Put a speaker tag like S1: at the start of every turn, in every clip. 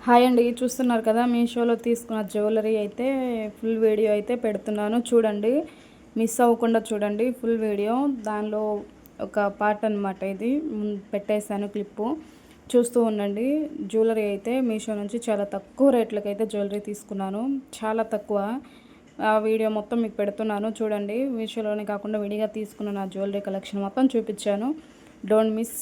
S1: Hi అండి, చూస్తున్నారు కదా మీషోలో తీసుకున్న జ్యువెలరీ అయితే ఫుల్ వీడియో అయితే పెడుతున్నాను. చూడండి, మిస్ అవ్వకుండా చూడండి ఫుల్ వీడియో. దానిలో ఒక పార్ట్ అనమాట ఇది. పెట్టేశాను క్లిప్పు, చూస్తూ ఉండండి. జ్యువెలరీ అయితే మీషో నుంచి చాలా తక్కువ రేట్లకి అయితే జ్యువెలరీ తీసుకున్నాను, చాలా తక్కువ. ఆ వీడియో మొత్తం మీకు పెడుతున్నాను చూడండి. మీషోలోనే కాకుండా విడిగా తీసుకున్న నా జ్యువెలరీ కలెక్షన్ మొత్తం చూపించాను. Don't miss.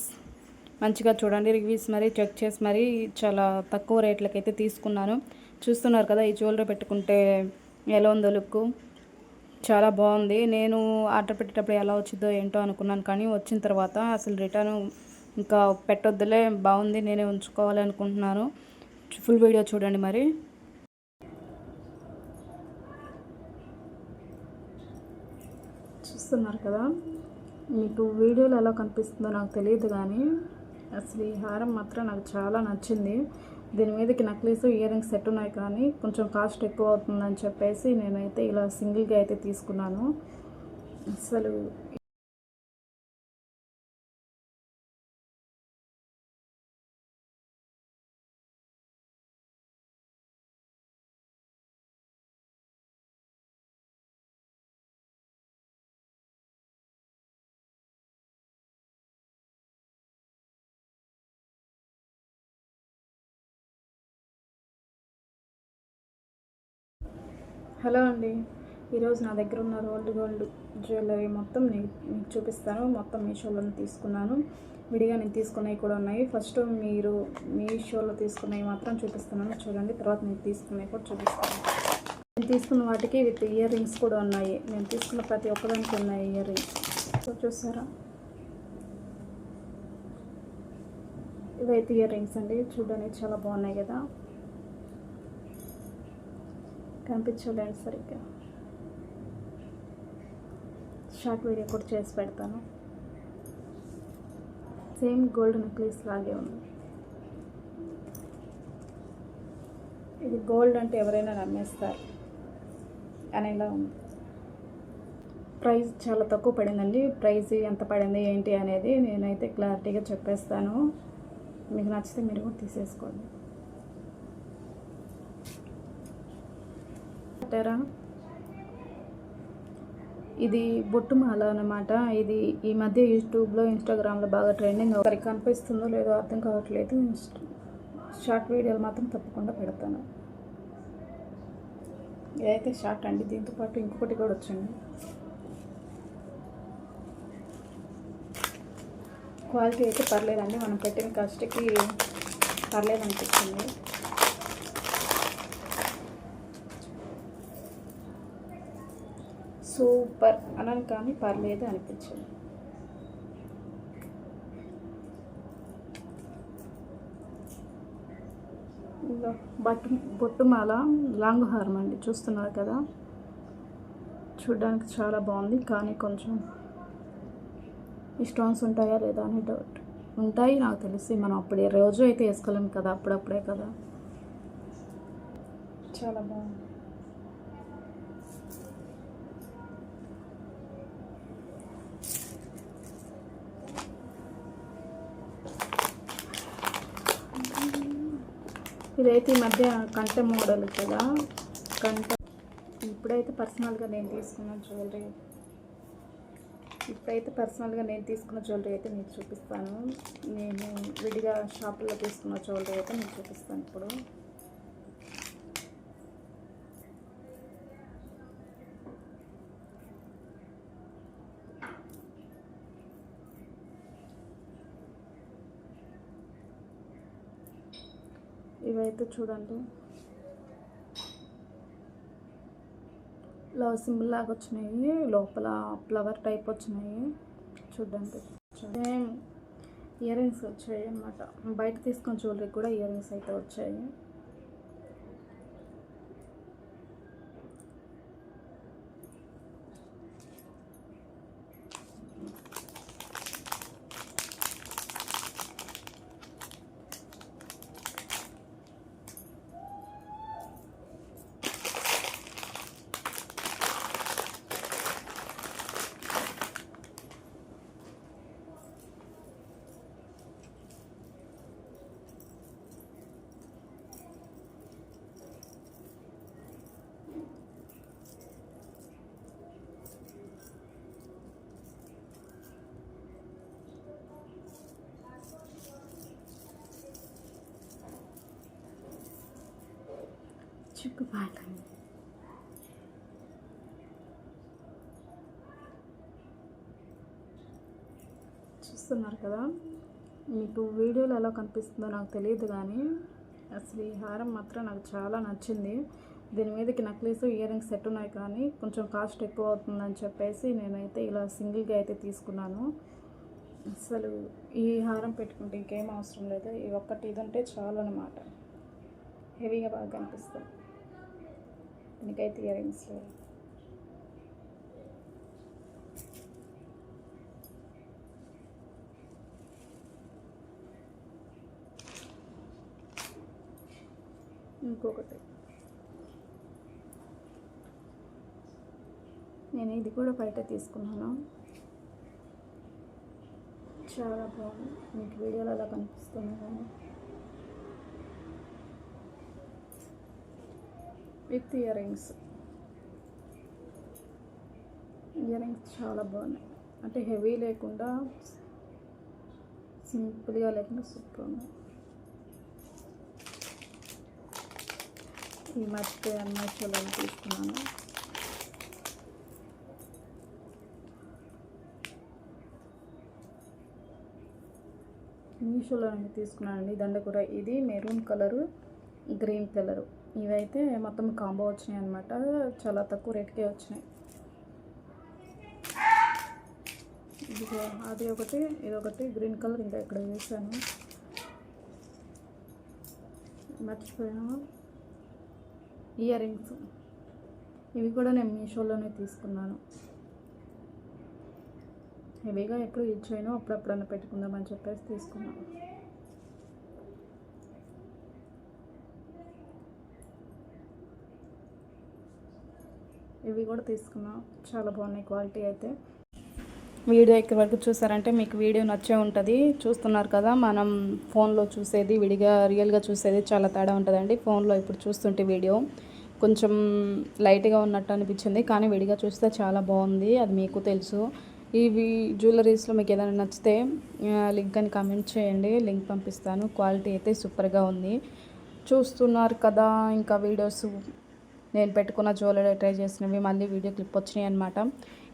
S1: మంచిగా చూడండి, రివ్యూస్ మరీ చెక్ చేసి మరీ చాలా తక్కువ రేట్లకైతే తీసుకున్నాను. చూస్తున్నారు కదా, ఈ జ్యువెలరీ పెట్టుకుంటే ఎలా ఉందో లుక్, చాలా బాగుంది. నేను ఆర్డర్ పెట్టేటప్పుడు ఎలా వచ్చిందో ఏంటో అనుకున్నాను, కానీ వచ్చిన తర్వాత అసలు రిటర్న్ ఇంకా పెట్టొద్దులే, బాగుంది, నేనే ఉంచుకోవాలి అనుకుంటున్నాను. ఫుల్ వీడియో చూడండి. మరి చూస్తున్నారు కదా, మీకు వీడియోలో ఎలా కనిపిస్తుందో నాకు తెలియదు, కానీ అసలు ఈ హారం మాత్రం నాకు చాలా నచ్చింది. దీని మీదకి నక్లీస్ ఇయర్ రింగ్స్ సెట్ ఉన్నాయి, కానీ కొంచెం కాస్ట్ ఎక్కువ అవుతుందని చెప్పేసి నేనైతే ఇలా సింగిల్గా అయితే తీసుకున్నాను. అసలు హలో అండి, ఈరోజు నా దగ్గర ఉన్న రోల్డ్ గోల్డ్ జ్యువెలరీ మొత్తం మీకు చూపిస్తాను. మొత్తం మీషోలో తీసుకున్నాను, విడిగా నేను తీసుకున్నవి కూడా ఉన్నాయి. ఫస్ట్ మీరు మీషోలో తీసుకున్నవి మాత్రం చూపిస్తున్నాను చూడండి, తర్వాత నేను తీసుకున్నవి కూడా చూపిస్తాను. నేను తీసుకున్న వాటికి విత్ ఇయర్ రింగ్స్ కూడా ఉన్నాయి. నేను తీసుకున్న ప్రతి ఒక్కదానికి ఉన్నాయి ఇయర్ రింగ్స్. చూసారా, ఇవైతే ఇయర్ రింగ్స్ అండి. చూడడానికి చాలా బాగున్నాయి కదా, కనిపించలేదు సరిగ్గా. షార్ట్ వీడియో కూడా చేసి పెడతాను. సేమ్ గోల్డ్ నెక్లెస్ లాగే ఉంది. ఇది గోల్డ్ అంటే ఎవరైనా నమ్మేస్తారు అనేలా ఉంది. ప్రైస్ చాలా తక్కువ పడిందండి. ప్రైస్ ఎంత పడింది ఏంటి అనేది నేనైతే క్లారిటీగా చెప్పేస్తాను. మీకు నచ్చితే మీరు కూడా తీసేసుకోండి. ఇది బొట్టుమాల అన్నమాట. ఇది ఈ మధ్య యూట్యూబ్లో ఇన్స్టాగ్రామ్లో బాగా ట్రెండింగ్. ఒకరికి కనిపిస్తుందో లేదో అర్థం కావట్లేదు. షార్ట్ వీడియోలు మాత్రం తప్పకుండా పెడతాను. ఇదైతే షార్ట్ అండి, దీంతో పాటు ఇంకొకటి కూడా వచ్చింది. క్వాలిటీ అయితే పర్లేదండి, మనం పెట్టిన కాస్ట్కి పర్లేదు అనిపించింది. సూపర్ అనని కానీ పర్లేదు అనిపించింది. బొట్టుమాల లాంగ్ హారం అండి, చూస్తున్నారు కదా. చూడడానికి చాలా బాగుంది, కానీ కొంచెం ఈ స్టోన్స్ ఉంటాయా లేదా అని డౌట్. ఉంటాయి నాకు తెలిసి, మనం అప్పుడే రోజు అయితే వేసుకోలేము కదా, అప్పుడప్పుడే కదా. చాలా బాగుంది. ఇదైతే ఈ మధ్య కంట మోడల్ కదా, కంట. ఇప్పుడైతే పర్సనల్గా నేను తీసుకున్న జ్యువెలరీ అయితే మీకు చూపిస్తాను. నేను విడిగా షాపుల్లో తీసుకున్న జ్యువెలరీ అయితే మీకు చూపిస్తాను ఇప్పుడు. ఇవైతే చూడండి, లవ్ సింబల్ లాగా వచ్చినాయి, లోపల ఫ్లవర్ టైప్ వచ్చినాయి. చూడండి, సేమ్ ఇయర్ రింగ్స్ వచ్చాయి అన్నమాట. బయట తీసుకున్న జ్యువెలరీ కూడా ఇయర్ రింగ్స్ అయితే వచ్చాయి. చిక్కు పాట చూస్తున్నారు కదా, మీకు వీడియోలో ఎలా కనిపిస్తుందో నాకు తెలియదు, కానీ అసలు ఈ హారం మాత్రం నాకు చాలా నచ్చింది. దీని మీదకి నక్లీస్ ఇయర్ రింగ్స్ సెట్ ఉన్నాయి, కానీ కొంచెం కాస్ట్ ఎక్కువ అవుతుందని చెప్పేసి నేనైతే ఇలా సింగిల్గా అయితే తీసుకున్నాను. అసలు ఈ హారం పెట్టుకుంటే ఇంకేం అవసరం లేదు, ఈ ఒక్కటి ఇది ఉంటే చాలు అనమాట. హెవీగా బాగా కనిపిస్తుంది. దీనికైతే ఇయర్ రింగ్స్ లేదు. ఇంకొకటి నేను ఇది కూడా బయట తీసుకున్నాను, చాలా బాగుంది. మీకు వీడియోలో అలా కనిపిస్తుంది కానీ విత్ ఇయర్ రింగ్స్ చాలా బాగున్నాయి. అంటే హెవీ లేకుండా సింపుల్గా లేకుండా సూపర్ ఉన్నాయి. ఈ మధ్య అమ్మాయిలో తీసుకున్నాను. మీషోలో నేను తీసుకున్నానండి దండకూర. ఇది మెరూన్ కలరు, గ్రీన్ కలరు. ఇవైతే మొత్తం కాంబో వచ్చినాయి అనమాట, చాలా తక్కువ రేట్కే వచ్చినాయి. అది ఒకటి, ఇదొకటి గ్రీన్ కలర్. ఇంకా ఇక్కడ వేసాను, మర్చిపోయాను. ఇయర్ రింగ్స్ ఇవి కూడా నేను మీషోలోనే తీసుకున్నాను. హెవీగా ఎప్పుడు యూజ్ చేయను, అప్పుడప్పుడన్నా పెట్టుకుందామని చెప్పేసి తీసుకున్నాను. ఇవి కూడా తీసుకున్నాను, చాలా బాగున్నాయి క్వాలిటీ అయితే. వీడియో ఇక్కడ వరకు చూసారంటే మీకు వీడియో నచ్చే ఉంటుంది. చూస్తున్నారు కదా, మనం ఫోన్లో చూసేది విడిగా రియల్గా చూసేది చాలా తేడా ఉంటుందండి. ఫోన్లో ఇప్పుడు చూస్తుంటే వీడియో కొంచెం లైట్గా ఉన్నట్టు అనిపించింది, కానీ విడిగా చూస్తే చాలా బాగుంది. అది మీకు తెలుసు. ఇవి జ్యువెలరీస్లో మీకు ఏదైనా నచ్చితే లింక్ అని కామెంట్ చేయండి, లింక్ పంపిస్తాను. క్వాలిటీ అయితే సూపర్గా ఉంది. చూస్తున్నారు కదా, ఇంకా వీడియోస్ నేను పెట్టుకున్న జ్యువెలరీ ట్రై చేసినవి మళ్ళీ వీడియో క్లిప్ వచ్చినాయి అనమాట.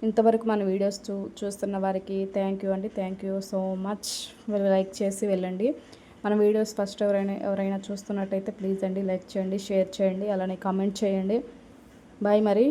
S1: ఇంతవరకు మన వీడియోస్ చూస్తున్న వారికి థ్యాంక్ యూ అండి, thank you so much. Like చేసి వెళ్ళండి. మన వీడియోస్ ఫస్ట్ ఎవరైనా చూస్తున్నట్టయితే ప్లీజ్ అండి లైక్ చేయండి, షేర్ చేయండి, అలానే కామెంట్ చేయండి. బాయ్ మరి.